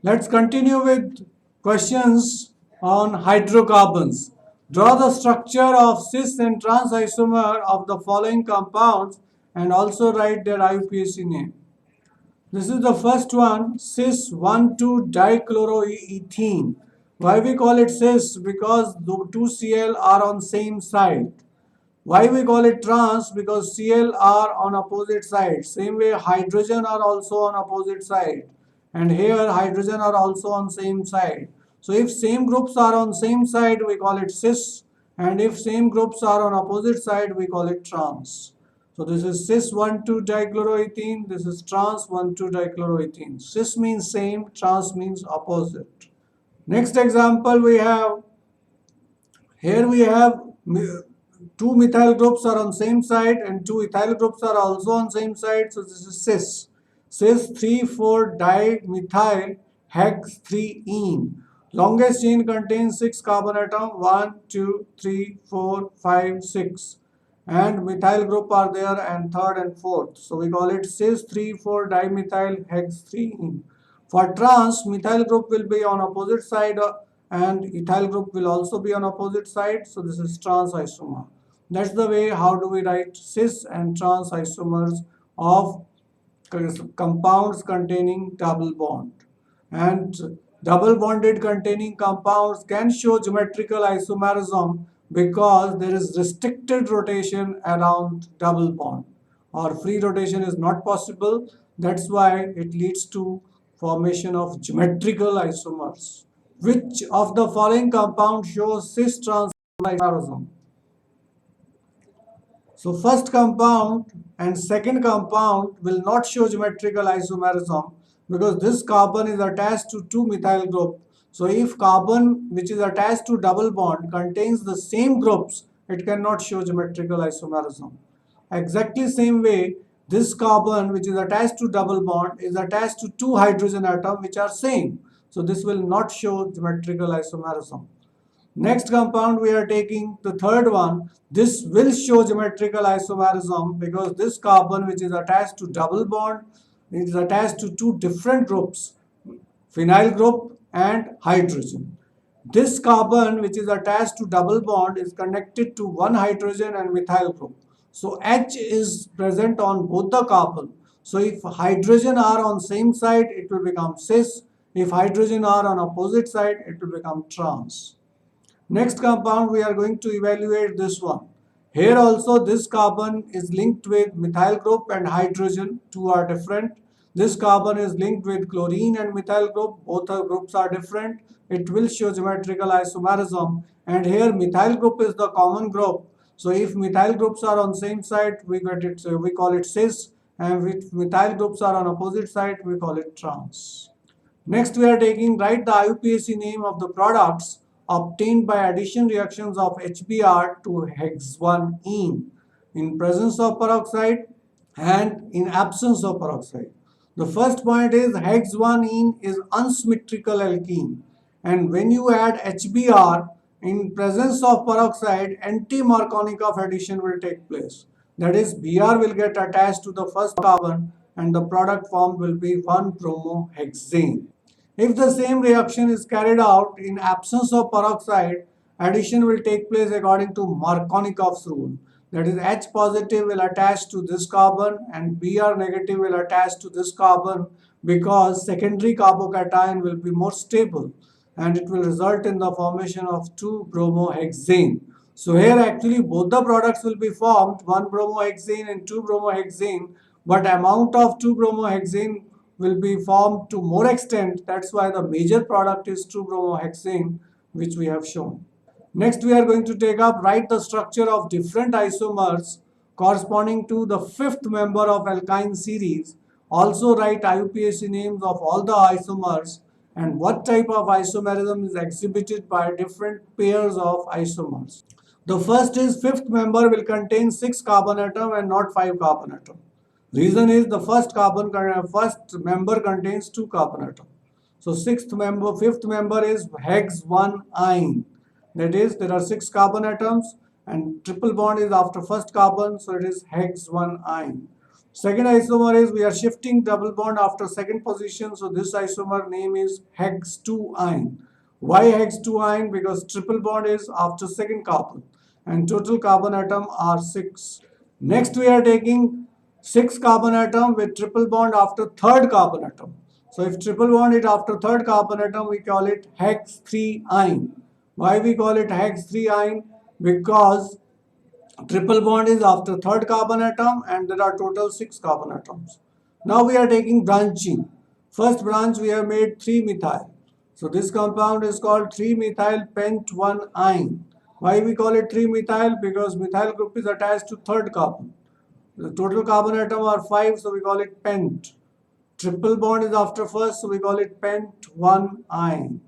Let's continue with questions on hydrocarbons. Draw the structure of cis and trans isomer of the following compounds and also write their IUPAC name. This is the first one, cis 1,2-dichloroethene. Why we call it cis? Because the two Cl are on same side. Why we call it trans? Because Cl are on opposite sides. Same way hydrogen are also on opposite side. And here hydrogen are also on same side. So if same groups are on same side, we call it cis. And if same groups are on opposite side, we call it trans. So this is cis 1,2-dichloroethene. This is trans 1,2-dichloroethene. Cis means same, trans means opposite. Next example we have, here we have two methyl groups are on same side and two ethyl groups are also on same side. So this is cis. Cis 3,4-dimethyl hex 3-ene. Longest chain contains 6 carbon atom. 1, 2, 3, 4, 5, 6. And methyl group are there and third and fourth. So we call it cis 3,4-dimethyl hex 3-ene. For trans, methyl group will be on opposite side and ethyl group will also be on opposite side. So this is trans isomer. That's the way how do we write cis and trans isomers of compounds containing double bond. And double bonded containing compounds can show geometrical isomerism because there is restricted rotation around double bond, or free rotation is not possible. That's why it leads to formation of geometrical isomers. Which of the following compound shows cis trans isomerism? So first compound and second compound will not show geometrical isomerism because this carbon is attached to two methyl group. So if carbon which is attached to double bond contains the same groups, it cannot show geometrical isomerism. Exactly same way, this carbon which is attached to double bond is attached to two hydrogen atoms which are same. So this will not show geometrical isomerism. Next compound we are taking the third one. This will show geometrical isomerism because this carbon which is attached to double bond is attached to two different groups, phenyl group and hydrogen. This carbon which is attached to double bond is connected to one hydrogen and methyl group. So H is present on both the carbon. So if hydrogen are on same side, it will become cis. If hydrogen are on opposite side, it will become trans. Next compound we are going to evaluate this one. Here also this carbon is linked with methyl group and hydrogen. Two are different. This carbon is linked with chlorine and methyl group. Both the groups are different. It will show geometrical isomerism. And here methyl group is the common group. So if methyl groups are on same side, we get it. So we call it cis. And if methyl groups are on opposite side, we call it trans. Next, we are taking write the IUPAC name of the products obtained by addition reactions of HBr to hex-1-ene in presence of peroxide and in absence of peroxide. The first point is hex-1-ene is unsymmetrical alkene, and when you add HBr in presence of peroxide, anti-Markovnikov addition will take place. That is, Br will get attached to the first carbon and the product formed will be 1-bromohexane. If the same reaction is carried out in absence of peroxide, addition will take place according to Markovnikov's rule. That is, H positive will attach to this carbon and Br negative will attach to this carbon because secondary carbocation will be more stable and it will result in the formation of 2-bromohexane. So here actually both the products will be formed, 1-bromohexane and 2-bromohexane, but amount of 2-bromohexane will be formed to more extent. That's why the major product is 2-bromohexane, which we have shown. Next, we are going to take up write the structure of different isomers corresponding to the fifth member of alkyne series. Also write IUPAC names of all the isomers and what type of isomerism is exhibited by different pairs of isomers. The first is fifth member will contain 6 carbon atom and not 5 carbon atom. Reason is the first member contains 2 carbon atom. So fifth member is hex-1-ine. That is, there are 6 carbon atoms and triple bond is after first carbon, so it is hex-1-ine. Second isomer is we are shifting double bond after second position. So this isomer name is hex 2-ine. Why hex 2-ine? Because triple bond is after second carbon and total carbon atom are 6. Next we are taking 6 carbon atom with triple bond after third carbon atom. So if triple bond is after third carbon atom, we call it hex 3-ine. Why we call it hex 3-ine? Because triple bond is after third carbon atom and there are total 6 carbon atoms. Now we are taking branching. First branch we have made 3-methyl. So this compound is called 3-methyl pent-1-ine. Why we call it 3-methyl? Because methyl group is attached to third carbon. The total carbon atom are 5, so we call it pent. Triple bond is after first, so we call it pent-1-ine.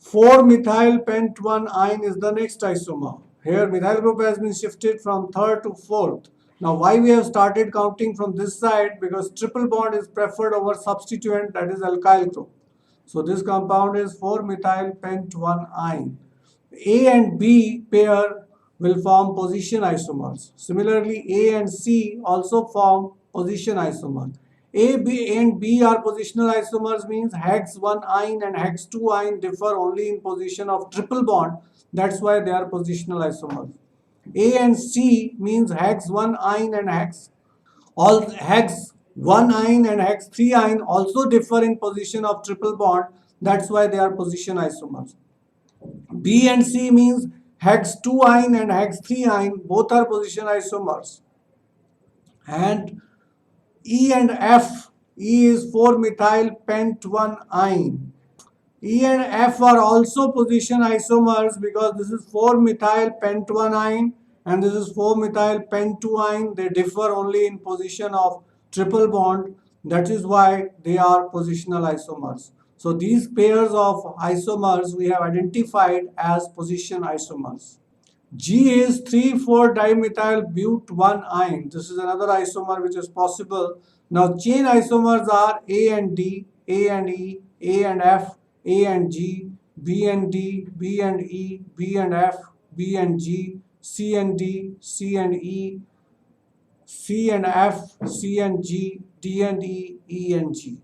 4-methyl pent-1-ine is the next isomer. Here methyl group has been shifted from third to fourth. Now why we have started counting from this side? Because triple bond is preferred over substituent, that is alkyl group. So this compound is 4-methyl pent-1-ine. A and B pair will form position isomers. Similarly, A and C also form position isomers. A, B and B are positional isomers, means hex 1-ine and hex 2-ine differ only in position of triple bond. That's why they are positional isomers. A and C means hex 1-ine and hex 1-ine and hex 3-ine also differ in position of triple bond. That's why they are position isomers. B and C means hex 2-ine and hex 3-ine both are position isomers. And E and F, E is 4-methyl pent-1-ine. E and F are also position isomers because this is 4-methyl pent-1-ine and this is 4-methyl pent-2-ine. They differ only in position of triple bond. That is why they are positional isomers. So these pairs of isomers we have identified as position isomers. G is 3,4-dimethyl but-1-ine. This is another isomer which is possible. Now chain isomers are A and D, A and E, A and F, A and G, B and D, B and E, B and F, B and G, C and D, C and E, C and F, C and G, D and E, E and G.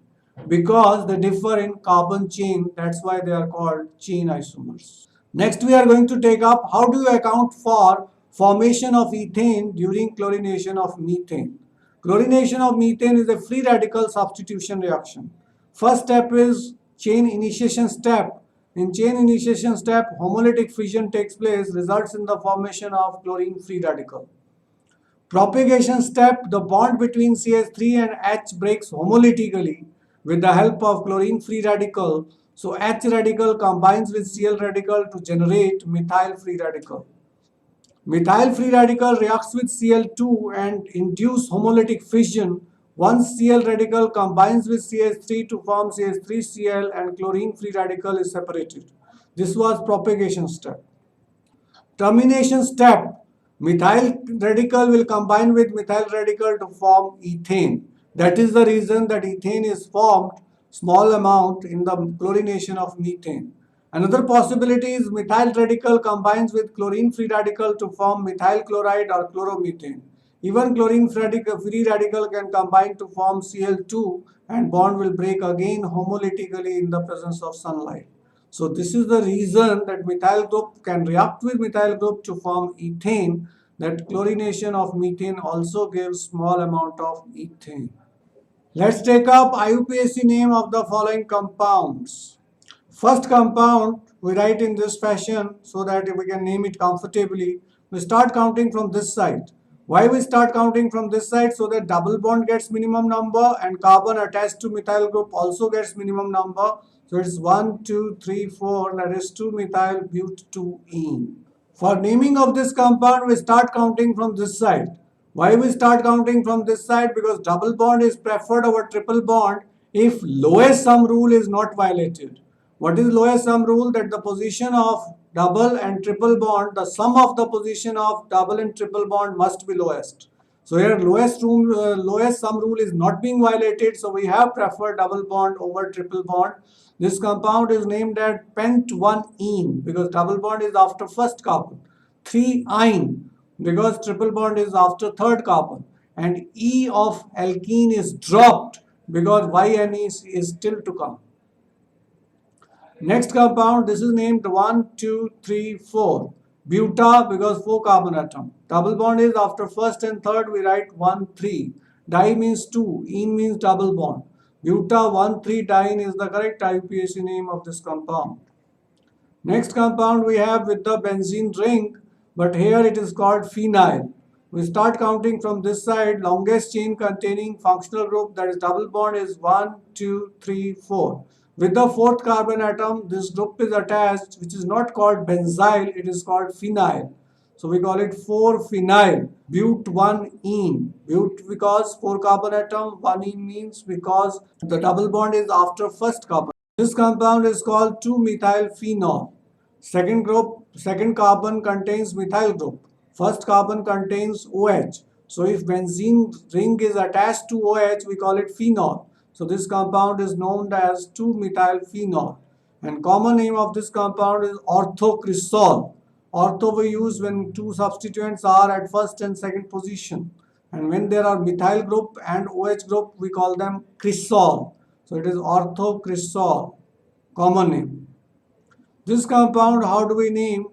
Because they differ in carbon chain, that's why they are called chain isomers. Next we are going to take up how do you account for formation of ethane during chlorination of methane. Chlorination of methane is a free radical substitution reaction. First step is chain initiation step. In chain initiation step, homolytic fission takes place, results in the formation of chlorine free radical. Propagation step, the bond between CH3 and H breaks homolytically with the help of chlorine free radical. So H radical combines with Cl radical to generate methyl free radical. Methyl free radical reacts with Cl2 and induce homolytic fission. Once Cl radical combines with CH3 to form CH3Cl and chlorine free radical is separated. This was propagation step. Termination step, methyl radical will combine with methyl radical to form ethane. That is the reason that ethane is formed small amount in the chlorination of methane. Another possibility is methyl radical combines with chlorine free radical to form methyl chloride or chloromethane. Even chlorine free radical can combine to form Cl2 and bond will break again homolytically in the presence of sunlight. So this is the reason that methyl group can react with methyl group to form ethane. That chlorination of methane also gives small amount of ethane. Let's take up IUPAC name of the following compounds. First compound we write in this fashion so that we can name it comfortably. We start counting from this side. Why we start counting from this side? So that double bond gets minimum number and carbon attached to methyl group also gets minimum number. So it's 1, 2, 3, 4, that is 2-methyl but-2-ene. For naming of this compound, we start counting from this side. Why we start counting from this side? Because double bond is preferred over triple bond if lowest sum rule is not violated. What is lowest sum rule? That the position of double and triple bond, the sum of the position of double and triple bond must be lowest. So here lowest sum rule is not being violated, so we have preferred double bond over triple bond. This compound is named as pent-1-ene because double bond is after first carbon. 3-ine because triple bond is after third carbon. and E of alkene is dropped because YN is still to come. Next compound, this is named 1, 2, 3, 4. Buta because 4 carbon atom. Double bond is after first and third we write 1, 3. Di means 2, ene means double bond. Buta 1, 3-diene is the correct IUPAC name of this compound. Next compound we have with the benzene ring, but here it is called phenyl. We start counting from this side. Longest chain containing functional group, that is double bond, is 1, 2, 3, 4. With the fourth carbon atom, this group is attached, which is not called benzyl, it is called phenyl. So we call it 4-phenyl, but1-ene. But because 4 carbon atom, 1-ene means because the double bond is after first carbon. This compound is called 2-methylphenol. Second carbon contains methyl group. First carbon contains OH. So if benzene ring is attached to OH, we call it phenol. So this compound is known as 2-methylphenol. And common name of this compound is orthocresol. Ortho we use when two substituents are at first and second position. And when there are methyl group and OH group, we call them cresol. So it is orthocresol, common name. This compound, how do we name?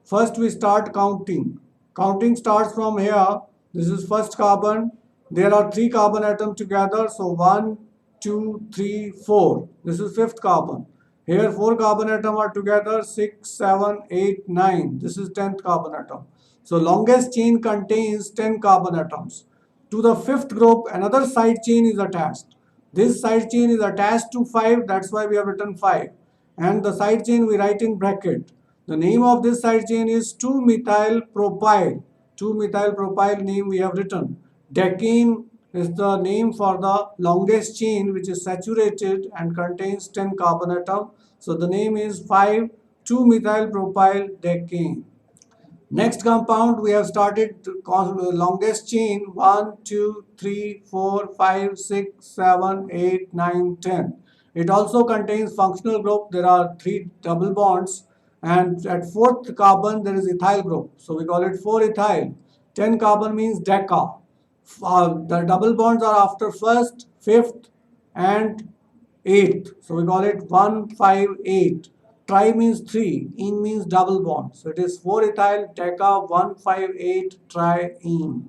First we start counting. Counting starts from here. This is first carbon. There are 3 carbon atoms together. So 1, 2, 3, 4. This is fifth carbon. Here 4 carbon atoms are together. 6, 7, 8, 9. This is 10th carbon atom. So longest chain contains 10 carbon atoms. To the fifth group, another side chain is attached. This side chain is attached to 5. That's why we have written 5. And the side chain we write in bracket. The name of this side chain is 2-methylpropyl. 2-methylpropyl name we have written. Decene is the name for the longest chain which is saturated and contains 10 carbon atom. So the name is 5-2-methylpropyl decene. Next compound we have started longest chain 1, 2, 3, 4, 5, 6, 7, 8, 9, 10. It also contains functional group. There are 3 double bonds, and at fourth carbon there is ethyl group. So we call it 4-ethyl. 10 carbon means deca. The double bonds are after first, fifth, and eighth. So we call it 1, 5, 8. Tri means 3, ene means double bond. So it is 4-ethyl deca 1, 5, 8 triene.